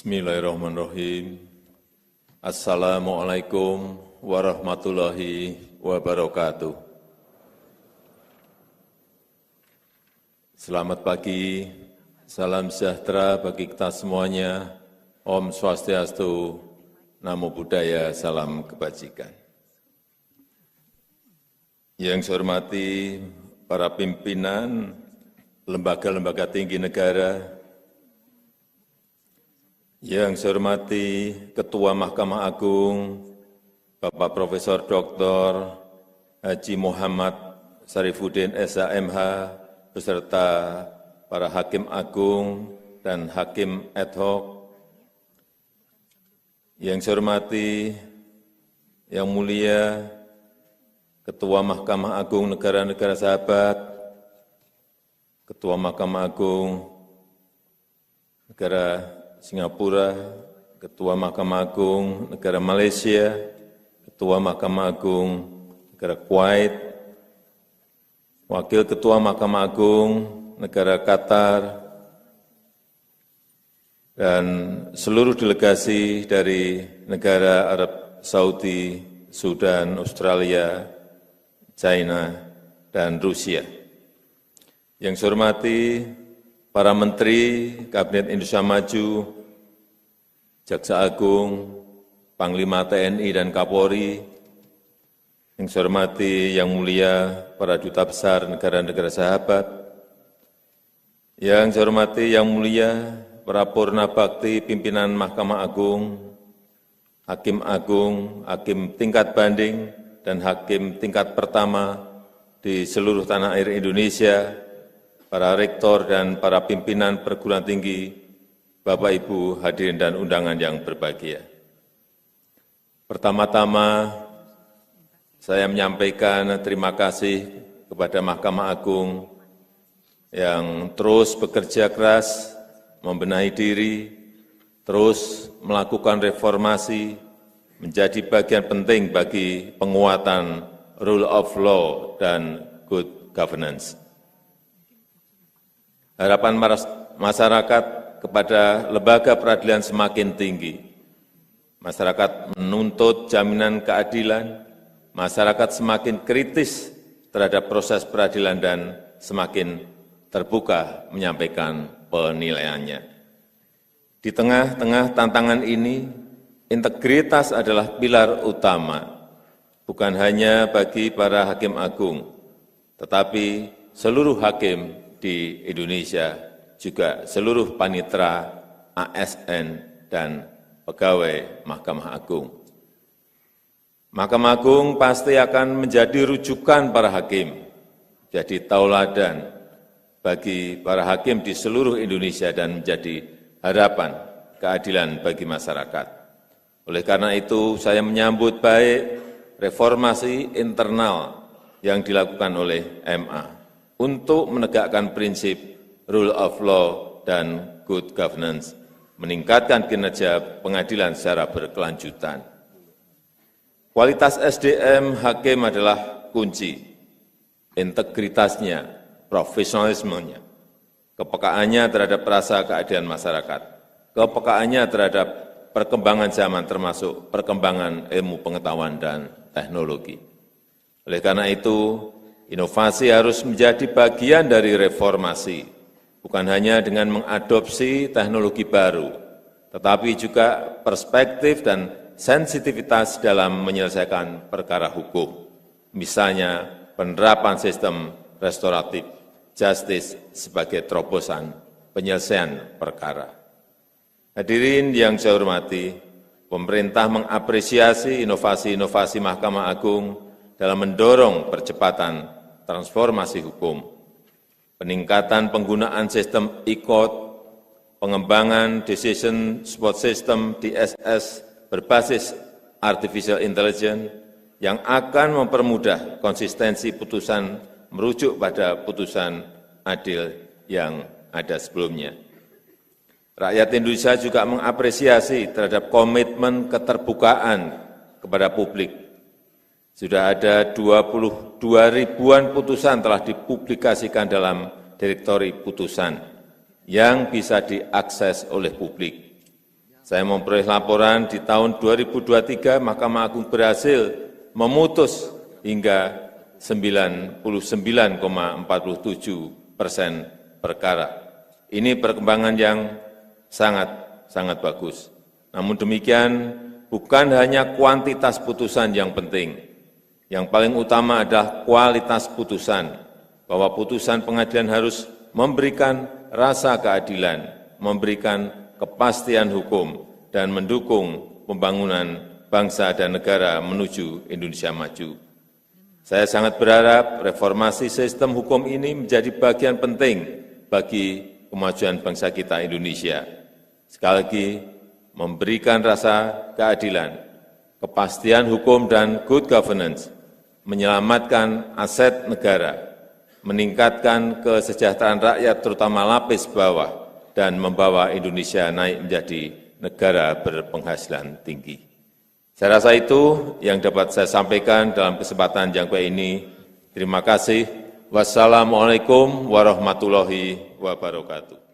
Bismillahirrahmanirrahim. Assalamualaikum warahmatullahi wabarakatuh. Selamat pagi, salam sejahtera bagi kita semuanya. Om Swastiastu, Namo Buddhaya, salam kebajikan. Yang saya hormati para pimpinan lembaga-lembaga tinggi negara, yang saya hormati Ketua Mahkamah Agung, Bapak Profesor Dr. Haji Muhammad Syarifuddin SH.MH, beserta para Hakim Agung dan Hakim ad hoc. Yang saya hormati Yang Mulia Ketua Mahkamah Agung Negara-Negara Sahabat, Ketua Mahkamah Agung Negara Singapura, Ketua Mahkamah Agung Negara Malaysia, Ketua Mahkamah Agung Negara Kuwait, Wakil Ketua Mahkamah Agung Negara Qatar, dan seluruh delegasi dari negara Arab Saudi, Sudan, Australia, China, dan Rusia. Yang saya hormati para Menteri Kabinet Indonesia Maju, Jaksa Agung, Panglima TNI dan Kapolri, yang saya hormati Yang Mulia para Duta Besar negara-negara sahabat, yang saya hormati Yang Mulia para Purna Bakti Pimpinan Mahkamah Agung, Hakim Agung, Hakim tingkat banding, dan Hakim tingkat pertama di seluruh tanah air Indonesia, para rektor dan para pimpinan perguruan tinggi, Bapak Ibu hadirin dan undangan yang berbahagia. Pertama-tama, saya menyampaikan terima kasih kepada Mahkamah Agung yang terus bekerja keras, membenahi diri, terus melakukan reformasi, menjadi bagian penting bagi penguatan rule of law dan good governance. Harapan masyarakat kepada lembaga peradilan semakin tinggi. Masyarakat menuntut jaminan keadilan, masyarakat semakin kritis terhadap proses peradilan dan semakin terbuka menyampaikan penilaiannya. Di tengah-tengah tantangan ini, integritas adalah pilar utama, bukan hanya bagi para hakim agung, tetapi seluruh hakim di Indonesia, juga seluruh panitera, ASN, dan pegawai Mahkamah Agung. Mahkamah Agung pasti akan menjadi rujukan para hakim, jadi tauladan bagi para hakim di seluruh Indonesia dan menjadi harapan keadilan bagi masyarakat. Oleh karena itu, saya menyambut baik reformasi internal yang dilakukan oleh MA untuk menegakkan prinsip rule of law dan good governance, meningkatkan kinerja pengadilan secara berkelanjutan. Kualitas SDM hakim adalah kunci, integritasnya, profesionalismenya, kepekaannya terhadap rasa keadilan masyarakat, kepekaannya terhadap perkembangan zaman termasuk perkembangan ilmu pengetahuan dan teknologi. Oleh karena itu, inovasi harus menjadi bagian dari reformasi, bukan hanya dengan mengadopsi teknologi baru, tetapi juga perspektif dan sensitivitas dalam menyelesaikan perkara hukum. Misalnya, penerapan sistem restoratif justice sebagai terobosan penyelesaian perkara. Hadirin yang saya hormati, pemerintah mengapresiasi inovasi-inovasi Mahkamah Agung dalam mendorong percepatan transformasi hukum, peningkatan penggunaan sistem e-court, pengembangan decision support system DSS berbasis artificial intelligence yang akan mempermudah konsistensi putusan merujuk pada putusan adil yang ada sebelumnya. Rakyat Indonesia juga mengapresiasi terhadap komitmen keterbukaan kepada publik. Sudah ada 22 ribuan putusan telah dipublikasikan dalam direktori putusan yang bisa diakses oleh publik. Saya memperoleh laporan di tahun 2023 Mahkamah Agung berhasil memutus hingga 99,47% perkara. Ini perkembangan yang sangat bagus. Namun demikian, bukan hanya kuantitas putusan yang penting. Yang paling utama adalah kualitas putusan, bahwa putusan pengadilan harus memberikan rasa keadilan, memberikan kepastian hukum, dan mendukung pembangunan bangsa dan negara menuju Indonesia maju. Saya sangat berharap reformasi sistem hukum ini menjadi bagian penting bagi kemajuan bangsa kita Indonesia. Sekali lagi, memberikan rasa keadilan, kepastian hukum, dan good governance, menyelamatkan aset negara, meningkatkan kesejahteraan rakyat terutama lapis bawah, dan membawa Indonesia naik menjadi negara berpenghasilan tinggi. Saya rasa itu yang dapat saya sampaikan dalam kesempatan yang baik ini. Terima kasih. Wassalamualaikum warahmatullahi wabarakatuh.